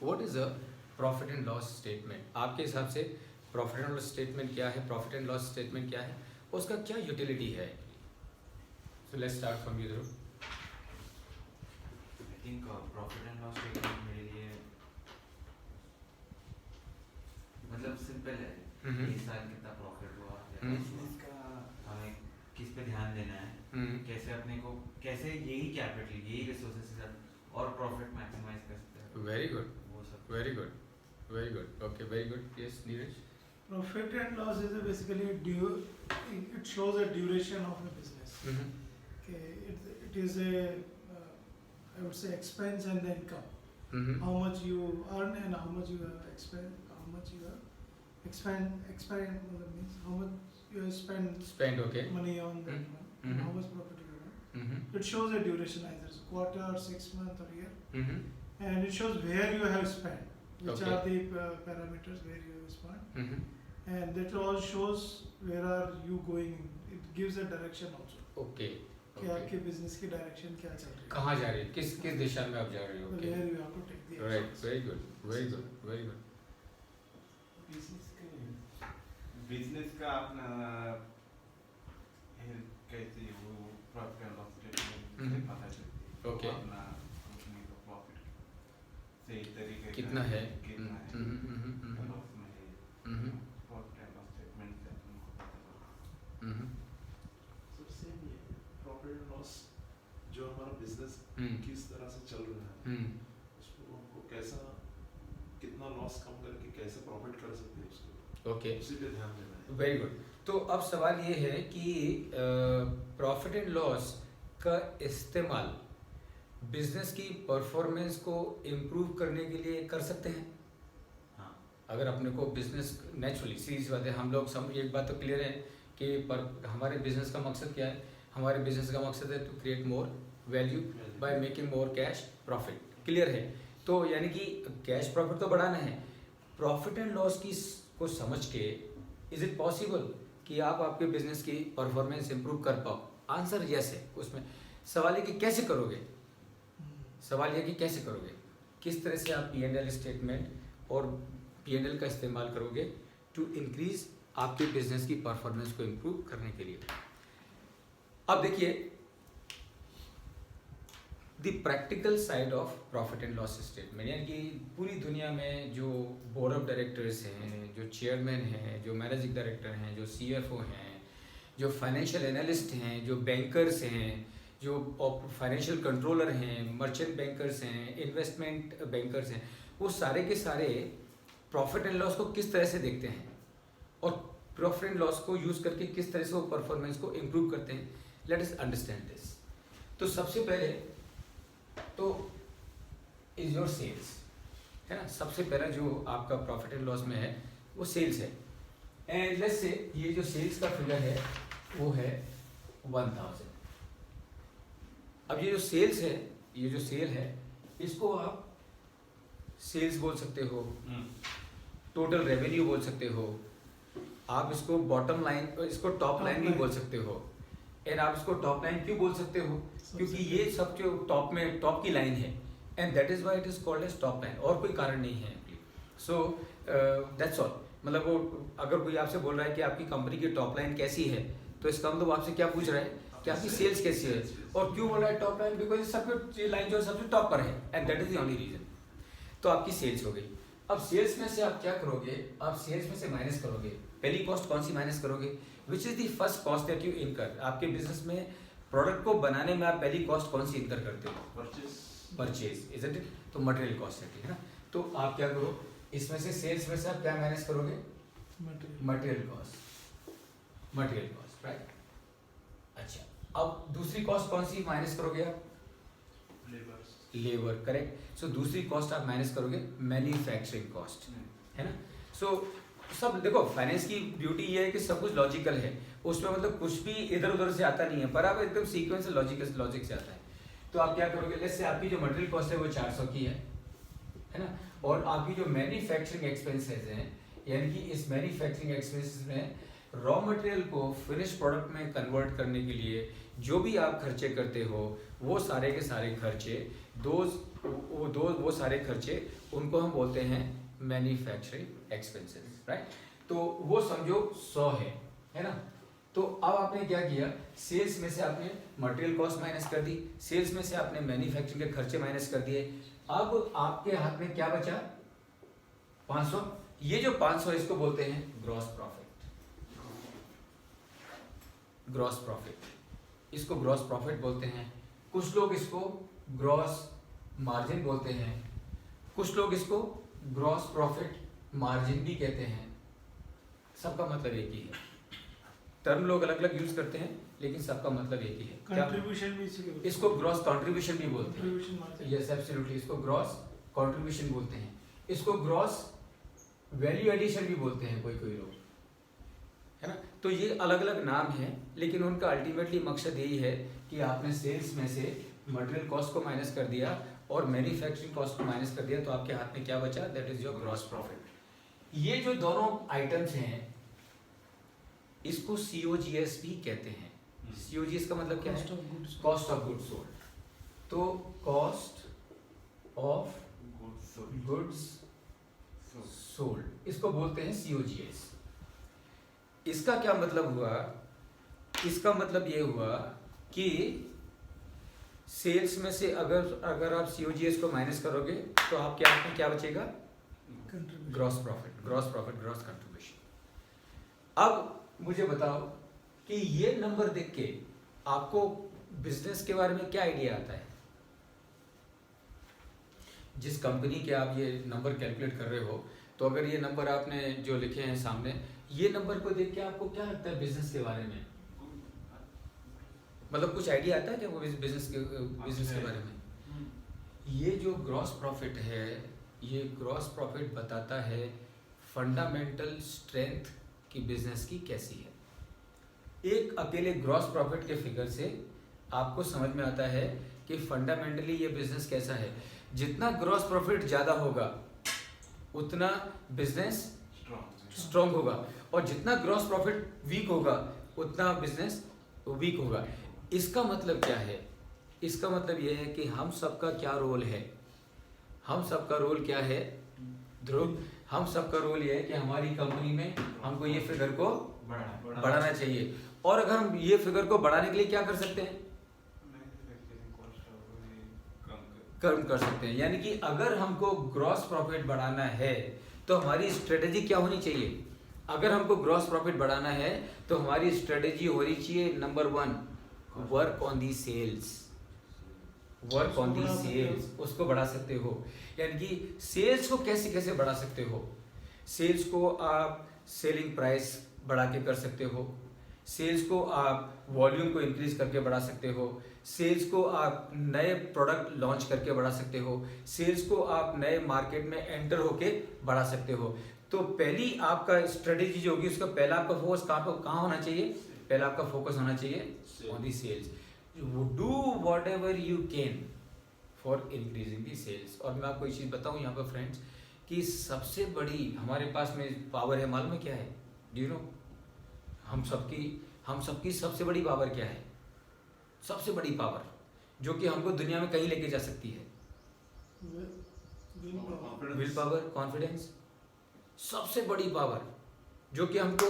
What is a profit and loss statement? आपके हिसाब से प्रॉफिट एंड लॉस स्टेटमेंट क्या है, प्रॉफिट एंड लॉस स्टेटमेंट क्या है, उसका क्या यूटिलिटी है? So let's start from you Dhruv. I think profit and loss statement मेरे लिए मतलब सिंपल है। इस साल कितना प्रॉफिट हुआ, इसका हमें किस पे ध्यान देना है, कैसे अपने को कैसे यही कैपिटल यही रिसोर्सेज से और प्रॉफिट मैक्सिमाइज कर सकते हैं। वेरी गुड, वो सब very good, very good, okay, very good. Yes Neeraj? Profit and loss is basically it shows a duration of a business. Okay, it is a I would say expense and the income. How much you earn and how much you have expend, how much you have expand means how much you have Spend, okay. money on that one, and how much profit you earn. It shows a duration, either it's quarter, 6 month or year, and it shows where you have spent, which Okay. are the parameters where you have spent. And that all shows where are you going. It gives a direction also. Okay, कि आपके business की direction क्या चल रही है, कहाँ जा रही है, किस किस दिशा में आप जा रहे हो? Okay, where you have to take the right, actions. Very good, very good, very good. Business का अपना कैसे वो प्रॉफिट एंड लॉस स्टेटमेंट पता चलती है। Okay. अपना कंपनी का प्रॉफिट सही तरीके का कितना है? कितना है, लॉस में है, प्रॉफिट एंड लॉस स्टेटमेंट से तुमको पता चलता है। सर सेम ही है, प्रॉफिट एंड लॉस जो हमारा बिजनेस किस तरह से चल रहा है उसको हमको कैसा कितना लॉस कम करके कैसे प्रॉफिट कर सकते हैं उसको ओके, उसी पे ध्यान देना है। Very good. तो अब सवाल ये है कि प्रॉफिट एंड लॉस का इस्तेमाल बिजनेस की परफॉर्मेंस को इम्प्रूव करने के लिए कर सकते हैं? हाँ। अगर अपने को बिजनेस नेचुरली सीरीज बात है, हम लोग एक बात तो क्लियर है कि हमारे बिजनेस का मकसद क्या है? हमारे बिजनेस का मकसद है to create more value by making more cash profit. Clear है? तो यानी कि कैश प्रॉफिट तो बढ़ाना है। प्रॉफिट एंड लॉस की को समझ के इज इट पॉसिबल कि आप आपके बिजनेस की परफॉर्मेंस इंप्रूव कर पाओ? आंसर यस है। उसमें सवाल है कि कैसे करोगे, सवाल यह कि कैसे करोगे, किस तरह से आप P&L स्टेटमेंट और P&L का इस्तेमाल करोगे टू इंक्रीज आपके बिजनेस की परफॉर्मेंस को इम्प्रूव करने के लिए। अब देखिए the practical side of profit and loss statement, यानी कि पूरी दुनिया में जो बोर्ड ऑफ डायरेक्टर्स हैं, जो चेयरमैन हैं, जो मैनेजिंग डायरेक्टर हैं, जो CFO हैं, जो फाइनेंशियल एनालिस्ट हैं, जो बैंकर्स हैं, जो फाइनेंशियल कंट्रोलर हैं, मर्चेंट बैंकर्स हैं, इन्वेस्टमेंट बैंकर्स हैं, वो सारे के सारे प्रॉफिट एंड लॉस को किस तरह से देखते हैं और प्रॉफिट एंड लॉस को यूज़ करके किस तरह से वो परफॉर्मेंस को इम्प्रूव करते हैं। Let us understand this. तो सबसे पहले तो इज योर सेल्स, है ना? सबसे पहला जो आपका प्रॉफिट एंड लॉस में है वो सेल्स है। एंड लेट्स से ये जो सेल्स का फिगर है वो है 1000। अब ये जो सेल्स है, ये जो सेल है, इसको आप सेल्स बोल सकते हो, टोटल रेवेन्यू बोल सकते हो, आप इसको बॉटम लाइन, इसको टॉप लाइन भी बोल सकते हो। एंड आप इसको टॉप लाइन क्यों बोल सकते हो? क्योंकि ये सब जो टॉप में टॉप की लाइन है, and that is why it is called as top line, और कोई कारण नहीं है। So that's all. मतलब वो अगर कोई आपसे बोल रहा है कि आपकी कंपनी की टॉप लाइन कैसी है, तो इसका मतलब आपसे क्या पूछ रहा है कि आपकी सेल्स कैसी है। और क्यों बोल रहा है टॉप लाइन? बिकॉज सबके लाइन जो सबसे टॉप पर है, and that is the only reason. तो आपकी सेल्स हो गई। अब सेल्स में से आप क्या करोगे? आप सेल्स में से माइनस करोगे। पहली कॉस्ट कौन सी माइनस करोगे? Which is the first cost that you इनकर। आपके बिजनेस में प्रोडक्ट को बनाने में आप पहली कॉस्ट कौन सी इनकर करते हो? Purchase, isn't it? तो मटेरियल कॉस्ट है ना? तो आप क्या करो, इसमें से सेल्स में से आप क्या माइनस करोगे? Material cost, material cost, right? अच्छा, अब दूसरी कॉस्ट कौन सी माइनस करोगे आप? Labour, correct. सो दूसरी कॉस्ट आप माइनस करोगे मैन्युफैक्चरिंग कॉस्ट, है ना? सो सब देखो, फाइनेंस की ब्यूटी ये है कि सब कुछ लॉजिकल है, उसमें मतलब कुछ भी इधर उधर से आता नहीं है, पर आप एकदम सीक्वेंस लॉजिक से आता है। तो आप क्या करोगे? लेट्स से आपकी जो मटेरियल कॉस्ट है वो 400 की है ना? और आपकी जो मैन्युफैक्चरिंग एक्सपेंसेस हैं, यानी कि इस मैन्युफैक्चरिंग एक्सपेंसेस में रॉ मटेरियल को फिनिश प्रोडक्ट में कन्वर्ट करने के लिए जो भी आप खर्चे करते हो, वो सारे के सारे खर्चे दोज वो सारे खर्चे उनको हम बोलते हैं मैन्युफैक्चरिंग एक्सपेंसेस, राइट। तो वो समझो 100 है ना। तो अब आपने क्या किया, सेल्स में से आपने मटेरियल कॉस्ट माइनस कर दी, सेल्स में से आपने मैन्युफैक्चरिंग के खर्चे माइनस कर दिए। अब आपके हाथ में क्या बचा, 500। ये जो 500 इसको बोलते हैं ग्रॉस प्रॉफिट। ग्रॉस प्रॉफिट, इसको ग्रॉस प्रॉफिट बोलते हैं। कुछ लोग इसको ग्रॉस मार्जिन बोलते हैं, कुछ लोग इसको ग्रॉस प्रॉफिट मार्जिन भी कहते हैं। सबका मतलब एक ही है, टर्म लोग अलग अलग यूज करते हैं लेकिन सबका मतलब एक ही है। कंट्रीब्यूशन भी इसी को, इसको ग्रॉस कंट्रीब्यूशन भी बोलते हैं। कंट्रीब्यूशन मार्जिन, यस एब्सोल्युटली, इसको ग्रॉस कंट्रीब्यूशन बोलते हैं। इसको ग्रॉस वैल्यू एडिशन भी बोलते हैं कोई लोग, है ना। तो ये अलग अलग नाम हैं लेकिन उनका अल्टीमेटली मकसद यही है कि आपने सेल्स में से मटेरियल कॉस्ट को माइनस कर दिया और मैन्युफैक्चरिंग कॉस्ट को माइनस कर दिया, तो आपके हाथ में क्या बचा, that is your gross profit. ये जो दोनों आइटम्स हैं इसको COGS भी कहते हैं। COGS का मतलब क्या है, कॉस्ट ऑफ गुड्स सोल्ड। तो कॉस्ट ऑफ गुड्स सोल्ड, इसको बोलते हैं COGS। इसका क्या मतलब हुआ, इसका मतलब ये हुआ कि सेल्स में से अगर आप COGS को माइनस करोगे तो आपके हाथ में क्या बचेगा, gross profit, gross profit, gross contribution. अब मुझे बताओ कि ये नंबर देख के आपको बिजनेस के बारे में क्या आइडिया आता है। जिस कंपनी के आप ये नंबर कैलकुलेट कर रहे हो, तो अगर ये नंबर आपने जो लिखे हैं सामने, ये नंबर को देख के आपको क्या लगता है बिजनेस के बारे में, मतलब कुछ आइडिया आता है क्या वो बिजनेस के बारे में। ये जो ग्रॉस प्रॉफिट है, ये ग्रॉस प्रॉफिट बताता है फंडामेंटल स्ट्रेंथ की बिजनेस की कैसी है। एक अकेले ग्रॉस प्रॉफिट के फिगर से आपको समझ में आता है कि फंडामेंटली ये बिजनेस कैसा है। जितना ग्रॉस प्रॉफिट ज़्यादा होगा उतना बिजनेस स्ट्रॉन्ग होगा, और जितना ग्रॉस प्रॉफिट वीक होगा उतना बिजनेस वीक होगा। इसका मतलब क्या है, इसका मतलब यह है कि हम सबका क्या रोल है, हम सबका रोल क्या है ध्रुव, हम सबका रोल ये है कि हमारी कंपनी में हमको ये फिगर को बढ़ाना चाहिए। और अगर हम ये फिगर को बढ़ाने के लिए क्या कर सकते हैं, कम कर सकते हैं। यानी कि अगर हमको ग्रॉस प्रॉफिट बढ़ाना है तो हमारी स्ट्रेटेजी क्या होनी चाहिए। अगर हमको ग्रॉस प्रॉफिट बढ़ाना है तो हमारी स्ट्रेटेजी होनी चाहिए number 1, work on the sales, work on the sales, उसको बढ़ा सकते हो। यानी कि सेल्स को कैसे कैसे बढ़ा सकते हो। सेल्स को आप सेलिंग प्राइस बढ़ा के कर सकते हो, सेल्स को आप वॉल्यूम को इंक्रीज करके बढ़ा सकते हो, सेल्स को आप नए प्रोडक्ट लॉन्च करके बढ़ा सकते हो, सेल्स को आप नए मार्केट में एंटर होके बढ़ा सकते हो। तो पहली आपका स्ट्रेटेजी जो होगी उसका पहला आपका फोकस कहाँ होना चाहिए, पहला आपका फोकस होना चाहिए on the sales. Do whatever you can for increasing the sales. और मैं आपको एक चीज़ बताऊँ यहाँ पर फ्रेंड्स कि सबसे बड़ी हमारे पास में पावर है, मालूम है क्या है, डू यू नो। हम सबकी सबसे बड़ी पावर क्या है, सबसे बड़ी पावर जो कि हमको दुनिया में कहीं लेके जा सकती है, विल पावर, कॉन्फिडेंस। सबसे बड़ी पावर जो कि हमको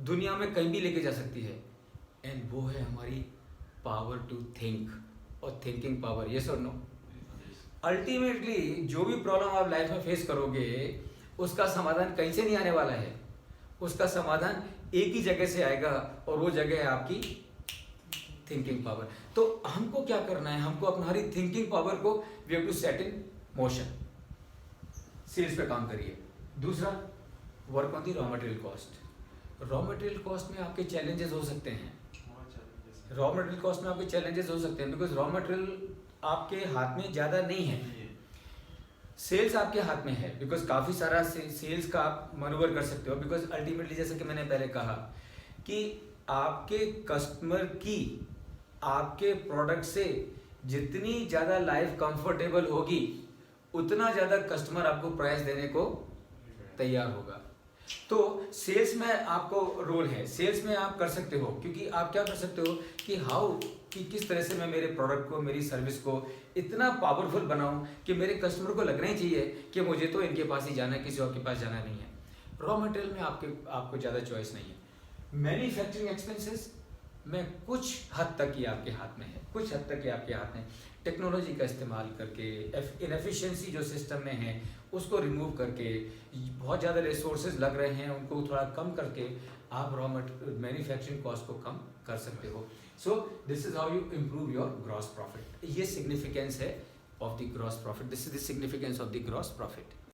दुनिया में कहीं भी लेके जा सकती है, एंड वो है हमारी पावर टू थिंक और थिंकिंग पावर। यस और नो। अल्टीमेटली जो भी प्रॉब्लम आप लाइफ में फेस करोगे उसका समाधान कहीं से नहीं आने वाला है, उसका समाधान एक ही जगह से आएगा और वो जगह है आपकी थिंकिंग पावर। तो हमको क्या करना है, हमको हमारी थिंकिंग पावर को we have to set in motion. Sales पे काम करिए। दूसरा, work on the raw material cost. Raw material cost में आपके चैलेंजेस हो सकते हैं, रॉ मटेरियल कॉस्ट में आपके चैलेंजेस हो सकते हैं बिकॉज रॉ मटेरियल आपके हाथ में ज़्यादा नहीं है, सेल्स आपके हाथ में है बिकॉज काफ़ी सारा सेल्स का आप मनूवर कर सकते हो। बिकॉज अल्टीमेटली जैसे कि मैंने पहले कहा कि आपके कस्टमर की आपके प्रोडक्ट से जितनी ज़्यादा लाइफ कंफर्टेबल होगी उतना ज़्यादा कस्टमर आपको प्राइस देने को तैयार होगा। तो सेल्स में आपको रोल है, सेल्स में आप कर सकते हो, क्योंकि आप क्या कर सकते हो कि हाउ कि किस तरह से मैं मेरे प्रोडक्ट को, मेरी सर्विस को इतना पावरफुल बनाऊं कि मेरे कस्टमर को लगना ही चाहिए कि मुझे तो इनके पास ही जाना है, किसी और के पास जाना नहीं है। रॉ मटेरियल में आपको ज़्यादा चॉइस नहीं है। मैन्युफैक्चरिंग एक्सपेंसेस में कुछ हद तक ये आपके हाथ में है, कुछ हद तक ये आपके हाथ में। टेक्नोलॉजी का इस्तेमाल करके, इनएफिशिएंसी जो सिस्टम में है उसको रिमूव करके, बहुत ज़्यादा रिसोर्सेज लग रहे हैं उनको थोड़ा कम करके आप मैन्युफैक्चरिंग कॉस्ट को कम कर सकते हो। So this is how you improve your gross profit. ये सिग्निफिकेंस है of the gross profit, this is the significance of the gross profit.